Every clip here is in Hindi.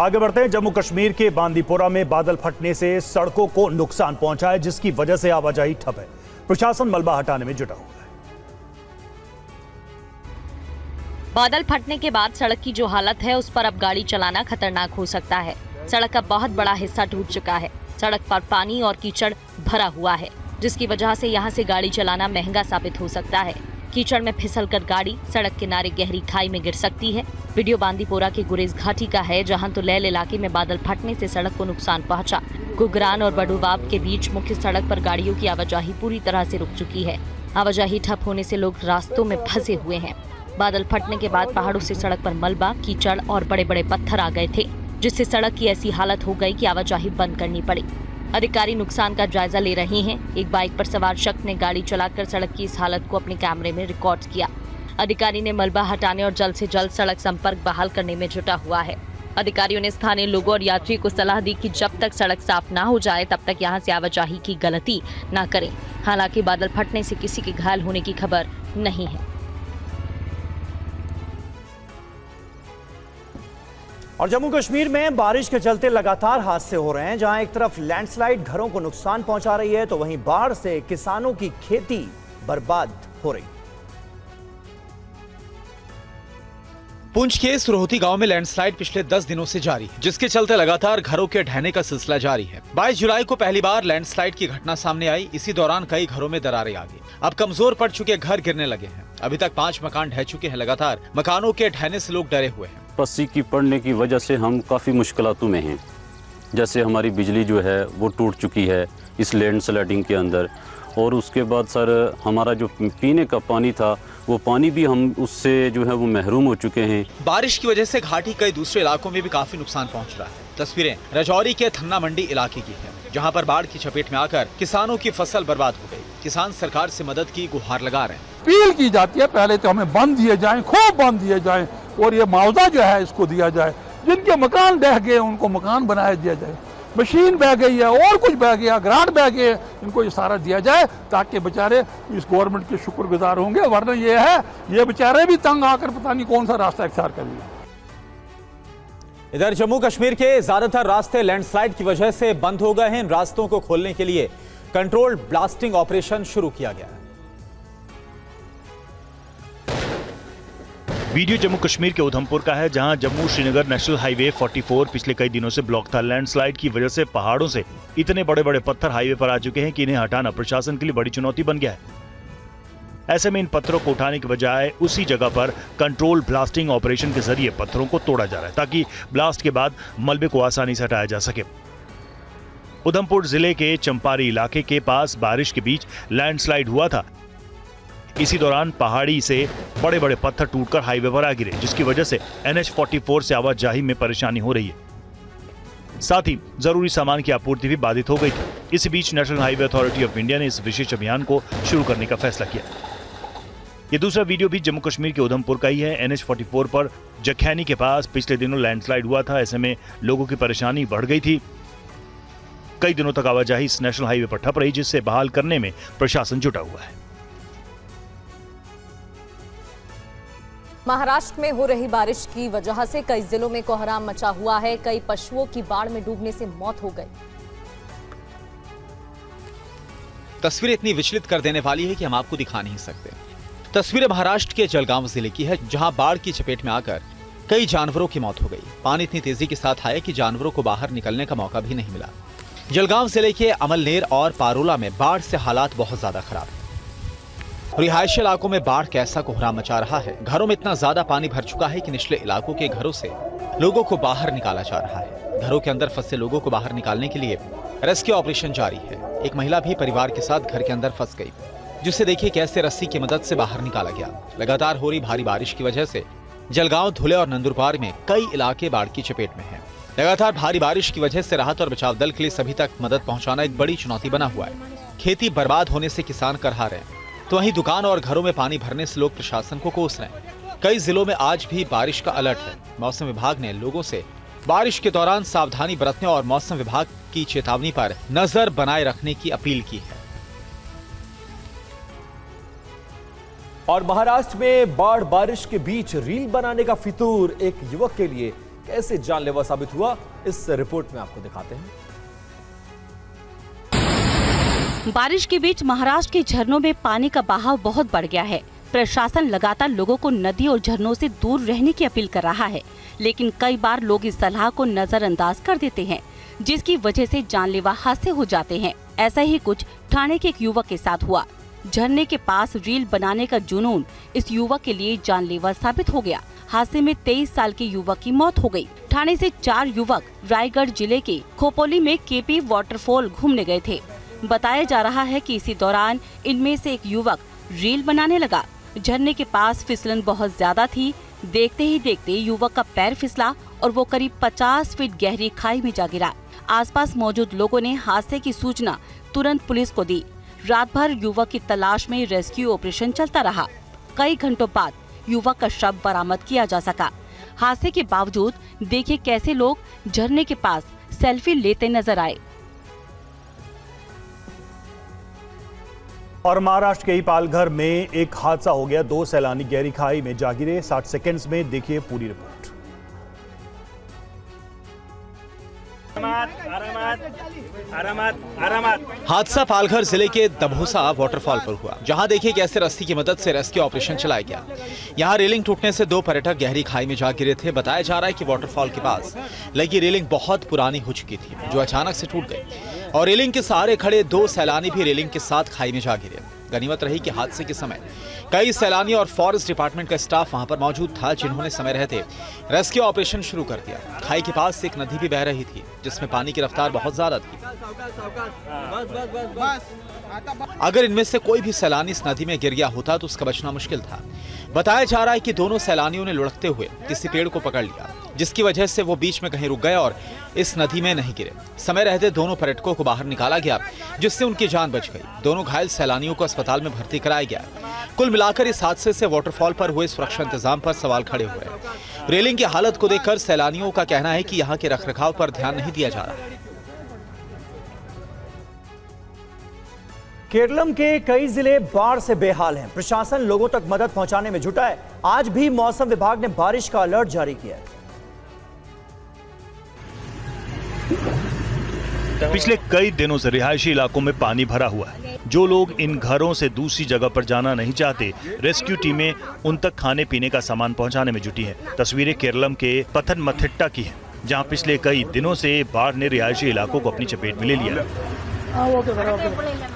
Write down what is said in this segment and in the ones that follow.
आगे बढ़ते हैं। जम्मू कश्मीर के बांदीपोरा में बादल फटने से सड़कों को नुकसान पहुंचा है, जिसकी वजह से आवाजाही ठप है। प्रशासन मलबा हटाने में जुटा हुआ है। बादल फटने के बाद सड़क की जो हालत है, उस पर अब गाड़ी चलाना खतरनाक हो सकता है। सड़क का बहुत बड़ा हिस्सा टूट चुका है। सड़क पर पानी और कीचड़ भरा हुआ है, जिसकी वजह से यहां से गाड़ी चलाना महंगा साबित हो सकता है। कीचड़ में फिसलकर गाड़ी सड़क किनारे गहरी खाई में गिर सकती है। वीडियो बांदीपोरा के गुरेज घाटी का है, जहां तुलैल इलाके में बादल फटने से सड़क को नुकसान पहुंचा। गुगरान और बडुवाब के बीच मुख्य सड़क पर गाड़ियों की आवाजाही पूरी तरह से रुक चुकी है। आवाजाही ठप होने से लोग रास्तों में फंसे हुए हैं। बादल फटने के बाद पहाड़ों से सड़क पर मलबा, कीचड़ और बड़े बड़े पत्थर आ गए थे, जिससे सड़क की ऐसी हालत हो गई कि आवाजाही बंद करनी पड़ी। अधिकारी नुकसान का जायजा ले रहे हैं। एक बाइक पर सवार शख्स ने गाड़ी चलाकर सड़क की इस हालत को अपने कैमरे में रिकॉर्ड किया। अधिकारी ने मलबा हटाने और जल्द से जल्द सड़क संपर्क बहाल करने में जुटा हुआ है। अधिकारियों ने स्थानीय लोगों और यात्रियों को सलाह दी कि जब तक सड़क साफ ना हो जाए, तब तक यहां से आवाजाही की गलती ना करें। हालांकि बादल फटने से किसी के घायल होने की खबर नहीं है। और जम्मू कश्मीर में बारिश के चलते लगातार हादसे हो रहे हैं। जहां एक तरफ लैंडस्लाइड घरों को नुकसान पहुंचा रही है, तो वहीं बाढ़ से किसानों की खेती बर्बाद हो रही है। पुंछ के सुरहोती गांव में लैंडस्लाइड पिछले 10 दिनों से जारी है, जिसके चलते लगातार घरों के ढहने का सिलसिला जारी है। 22 जुलाई को पहली बार लैंडस्लाइड की घटना सामने आई। इसी दौरान कई घरों में दरारें आ गई। अब कमजोर पड़ चुके घर गिरने लगे हैं। अभी तक 5 मकान ढह चुके हैं। लगातार मकानों के ढहने से लोग डरे हुए हैं। पस्सी की पड़ने की वजह से हम काफ़ी मुश्किलातों में हैं। जैसे हमारी बिजली जो है वो टूट चुकी है इस लैंडस्लाइडिंग के अंदर, और उसके बाद सर हमारा जो पीने का पानी था, वो पानी भी हम उससे जो है वो महरूम हो चुके हैं। बारिश की वजह से घाटी कई दूसरे इलाकों में भी काफी नुकसान पहुंच रहा है। तस्वीरें राजौरी के थन्ना मंडी इलाके की है, जहां पर बाढ़ की चपेट में आकर किसानों की फसल बर्बाद हो गई। किसान सरकार से मदद की गुहार लगा रहे हैं। अपील की जाती है, पहले तो हमें बंद दिए जाएं, खूब बंद दिए जाएं, और ये मुआवजा जो है इसको दिया जाए। जिनके मकान ढह गए उनको मकान बनाया दिया जाए। मशीन बह गई है और कुछ बह गया, ग्रांट बह गए, इनको ये सारा दिया जाए, ताकि बेचारे इस गवर्नमेंट के शुक्रगुजार होंगे। वरना ये है, ये बेचारे भी तंग आकर पता नहीं कौन सा रास्ता इख्तियार करेंगे। इधर जम्मू कश्मीर के ज्यादातर रास्ते लैंडस्लाइड की वजह से बंद हो गए हैं। इन रास्तों को खोलने के लिए कंट्रोल ब्लास्टिंग ऑपरेशन शुरू किया गया है। वीडियो जम्मू कश्मीर के उधमपुर का है, जहां जम्मू श्रीनगर नेशनल हाईवे 44 पिछले कई दिनों से ब्लॉक था। लैंडस्लाइड की वजह से पहाड़ों से इतने बड़े बड़े पत्थर हाईवे पर आ चुके हैं कि इन्हें हटाना प्रशासन के लिए बड़ी चुनौती बन गया है। ऐसे में इन पत्थरों को उठाने के बजाय उसी जगह पर कंट्रोल ब्लास्टिंग ऑपरेशन के जरिए पत्थरों को तोड़ा जा रहा है, ताकि ब्लास्ट के बाद मलबे को आसानी से हटाया जा सके। उधमपुर जिले के चंपारी इलाके के पास बारिश के बीच लैंडस्लाइड हुआ था। इसी दौरान पहाड़ी से बड़े बड़े पत्थर टूटकर हाईवे पर आ गिरे, जिसकी वजह से NH 44 से आवाजाही में परेशानी हो रही है। साथ ही जरूरी सामान की आपूर्ति भी बाधित हो गई थी। इसी बीच national highway authority of India ने इस विशेष अभियान को शुरू करने का फैसला किया। ये दूसरा वीडियो भी जम्मू कश्मीर के उधमपुर का ही है। NH 44 पर जखैनी के पास पिछले दिनों लैंडस्लाइड हुआ था। ऐसे में लोगों की परेशानी बढ़ गई थी। कई दिनों तक आवाजाही इस नेशनल हाईवे पर ठप रही, जिससे बहाल करने में प्रशासन जुटा हुआ है। महाराष्ट्र में हो रही बारिश की वजह से कई जिलों में कोहराम मचा हुआ है। कई पशुओं की बाढ़ में डूबने से मौत हो गई। तस्वीर इतनी विचलित कर देने वाली है कि हम आपको दिखा नहीं सकते। तस्वीर महाराष्ट्र के जलगांव जिले की है, जहां बाढ़ की चपेट में आकर कई जानवरों की मौत हो गई। पानी इतनी तेजी के साथ आया कि जानवरों को बाहर निकलने का मौका भी नहीं मिला। जलगांव जिले के अमलनेर और पारोला में बाढ़ से हालात बहुत ज्यादा खराब है। रिहायशी इलाकों में बाढ़ कैसा कोहराम मचा रहा है। घरों में इतना ज्यादा पानी भर चुका है कि निचले इलाकों के घरों से लोगों को बाहर निकाला जा रहा है। घरों के अंदर फंसे लोगों को बाहर निकालने के लिए रेस्क्यू ऑपरेशन जारी है। एक महिला भी परिवार के साथ घर के अंदर फंस गई, जिसे देखिए कैसे रस्सी की मदद से बाहर निकाला गया। लगातार हो रही भारी बारिश की वजह से जलगांव, धुले और नंदुरबार में कई इलाके बाढ़ की चपेट में हैं। लगातार भारी बारिश की वजह से राहत और बचाव दल के लिए सभी तक मदद पहुंचाना एक बड़ी चुनौती बना हुआ है। खेती बर्बाद होने से किसान करहा रहे हैं, तो वहीं दुकान और घरों में पानी भरने से लोग प्रशासन को कोस रहे हैं। कई जिलों में आज भी बारिश का अलर्ट है। मौसम विभाग ने लोगों से बारिश के दौरान सावधानी बरतने और मौसम विभाग की चेतावनी पर नजर बनाए रखने की अपील की है। और महाराष्ट्र में बाढ़ बारिश के बीच रील बनाने का फितूर एक युवक के लिए कैसे जानलेवा साबित हुआ, इस रिपोर्ट में आपको दिखाते हैं। बारिश के बीच महाराष्ट्र के झरनों में पानी का बहाव बहुत बढ़ गया है। प्रशासन लगातार लोगों को नदी और झरनों से दूर रहने की अपील कर रहा है, लेकिन कई बार लोग इस सलाह को नजरअंदाज कर देते हैं, जिसकी वजह से जानलेवा हादसे हो जाते हैं। ऐसा ही कुछ ठाणे के एक युवक के साथ हुआ। झरने के पास रील बनाने का जुनून इस युवक के लिए जानलेवा साबित हो गया। हादसे में 23 साल के युवक की मौत हो गई। ठाणे से 4 युवक रायगढ़ जिले के खोपोली में केपी वाटरफॉल घूमने गए थे। बताया जा रहा है कि इसी दौरान इनमें से एक युवक रील बनाने लगा। झरने के पास फिसलन बहुत ज्यादा थी। देखते ही देखते युवक का पैर फिसला और वो करीब 50 फीट गहरी खाई में जा गिरा। आसपास मौजूद लोगों ने हादसे की सूचना तुरंत पुलिस को दी। रात भर युवक की तलाश में रेस्क्यू ऑपरेशन चलता रहा। कई घंटों बाद युवक का शव बरामद किया जा सका। हादसे के बावजूद देखिए कैसे लोग झरने के पास सेल्फी लेते नजर आए। और महाराष्ट्र के ही पालघर में एक हादसा हो गया। 2 सैलानी गहरी खाई में जा गिरे। 60 सेकंड्स में देखिए पूरी रिपोर्ट। हादसा पालघर जिले के दभोसा वाटरफॉल पर हुआ, जहां देखिए कैसे रस्सी की मदद से रेस्क्यू ऑपरेशन चलाया गया। यहां रेलिंग टूटने से 2 पर्यटक गहरी खाई में जा गिरे थे। बताया जा रहा है कि वाटरफॉल के पास लगी रेलिंग बहुत पुरानी हो चुकी थी, जो अचानक से टूट गई और रेलिंग के सहारे खड़े 2 सैलानी भी रेलिंग के साथ खाई में जा गिरे। गनीमत रही कि हादसे के समय कई सैलानी और फॉरेस्ट डिपार्टमेंट का स्टाफ वहां पर मौजूद था, जिन्होंने समय रहते रेस्क्यू ऑपरेशन शुरू कर दिया। खाई के पास एक नदी भी बह रही थी, जिसमें पानी की रफ्तार बहुत ज्यादा थी। अगर इनमें से कोई भी सैलानी इस नदी में गिर गया होता तो उसका बचना मुश्किल था। बताया जा रहा है कि दोनों सैलानियों ने लुढ़कते हुए किसी पेड़ को पकड़ लिया, जिसकी वजह से वो बीच में कहीं रुक गए और इस नदी में नहीं गिरे। समय रहते दोनों पर्यटकों को बाहर निकाला गया, जिससे उनकी जान बच गई। दोनों घायल सैलानियों को अस्पताल में भर्ती कराया गया। कुल मिलाकर इस हादसे से वाटरफॉल पर हुए सुरक्षा इंतजाम पर सवाल खड़े हुए हैं। रेलिंग की हालत को देखकर सैलानियों का कहना है कि यहाँ के रखरखाव पर ध्यान नहीं दिया जा रहा। केरलम के कई जिले बाढ़ से बेहाल हैं। प्रशासन लोगों तक मदद पहुंचाने में जुटा है। आज भी मौसम विभाग ने बारिश का अलर्ट जारी किया है। पिछले कई दिनों से रिहायशी इलाकों में पानी भरा हुआ है। जो लोग इन घरों से दूसरी जगह पर जाना नहीं चाहते, रेस्क्यू टीमें उन तक खाने पीने का सामान पहुंचाने में जुटी हैं। तस्वीरें केरलम के पथनमथिट्टा की हैं, जहां पिछले कई दिनों से बाढ़ ने रिहायशी इलाकों को अपनी चपेट में ले लिया है।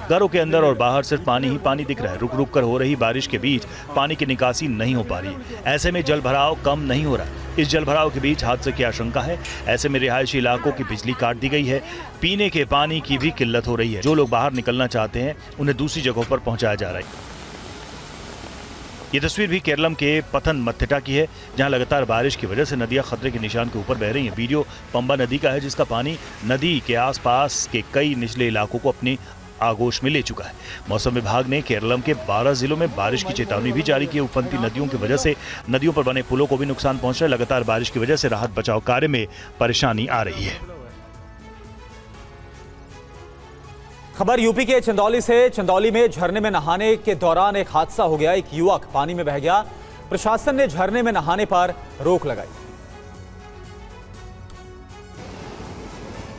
घरों के अंदर और बाहर सिर्फ पानी ही पानी दिख रहा है। रुक रुक कर हो रही बारिश के बीच पानी की निकासी नहीं हो पा रही है। ऐसे में जल भराव कम नहीं हो रहा। इस जल भराव के बीच हादसे की आशंका है। ऐसे में रिहायशी इलाकों की बिजली काट दी गई है। पीने के पानी की भी किल्लत हो रही है। जो लोग बाहर निकलना चाहते हैं उन्हें दूसरी जगहों पर पहुंचाया जा रहा है। ये तस्वीर भी केरलम के पथनमथिट्टा की है, जहां लगातार बारिश की वजह से नदियां खतरे के निशान के ऊपर बह रही हैं। वीडियो पंबा नदी का है, जिसका पानी नदी के आसपास के कई निचले इलाकों को अपनी आगोश में ले चुका है। मौसम विभाग ने केरलम के 12 जिलों में बारिश की चेतावनी भी जारी की है। उफनती नदियों की वजह से नदियों पर बने पुलों को भी नुकसान पहुंच रहा है। लगातार बारिश की वजह से राहत बचाव कार्य में परेशानी आ रही है। खबर यूपी के चंदौली से। चंदौली में झरने में नहाने के दौरान एक हादसा हो गया। एक युवक पानी में बह गया। प्रशासन ने झरने में नहाने पर रोक लगाई।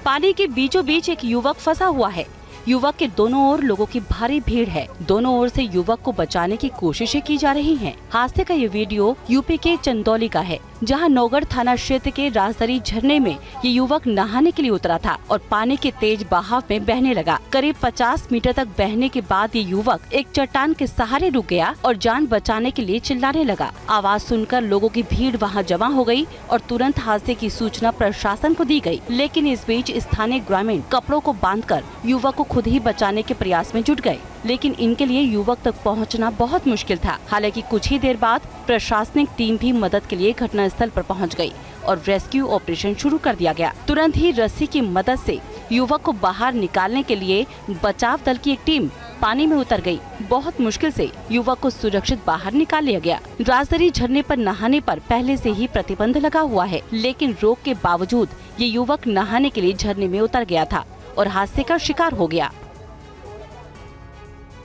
पानी के बीचों बीच एक युवक फंसा हुआ है। युवक के दोनों ओर लोगों की भारी भीड़ है। दोनों ओर से युवक को बचाने की कोशिशें की जा रही हैं। हादसे का ये वीडियो यूपी के चंदौली का है, जहां नौगढ़ थाना क्षेत्र के राजदरी झरने में ये युवक नहाने के लिए उतरा था और पानी के तेज बहाव में बहने लगा। करीब 50 मीटर तक बहने के बाद ये युवक एक चट्टान के सहारे रुक गया और जान बचाने के लिए चिल्लाने लगा। आवाज सुनकर लोगों की भीड़ वहां जमा हो गई और तुरंत हादसे की सूचना प्रशासन को दी गई। लेकिन इस बीच स्थानीय ग्रामीण कपड़ों को बांधकर युवक को खुद ही बचाने के प्रयास में जुट गए, लेकिन इनके लिए युवक तक पहुंचना बहुत मुश्किल था। हालांकि कुछ ही देर बाद प्रशासनिक टीम भी मदद के लिए घटनास्थल पर पहुंच गई और रेस्क्यू ऑपरेशन शुरू कर दिया गया। तुरंत ही रस्सी की मदद से युवक को बाहर निकालने के लिए बचाव दल की एक टीम पानी में उतर गई। बहुत मुश्किल से युवक को सुरक्षित बाहर निकाल लिया गया। राजदरी झरने पर नहाने पर पहले से ही प्रतिबंध लगा हुआ है, लेकिन रोक के बावजूद ये युवक नहाने के लिए झरने में उतर गया था और हादसे का शिकार हो गया।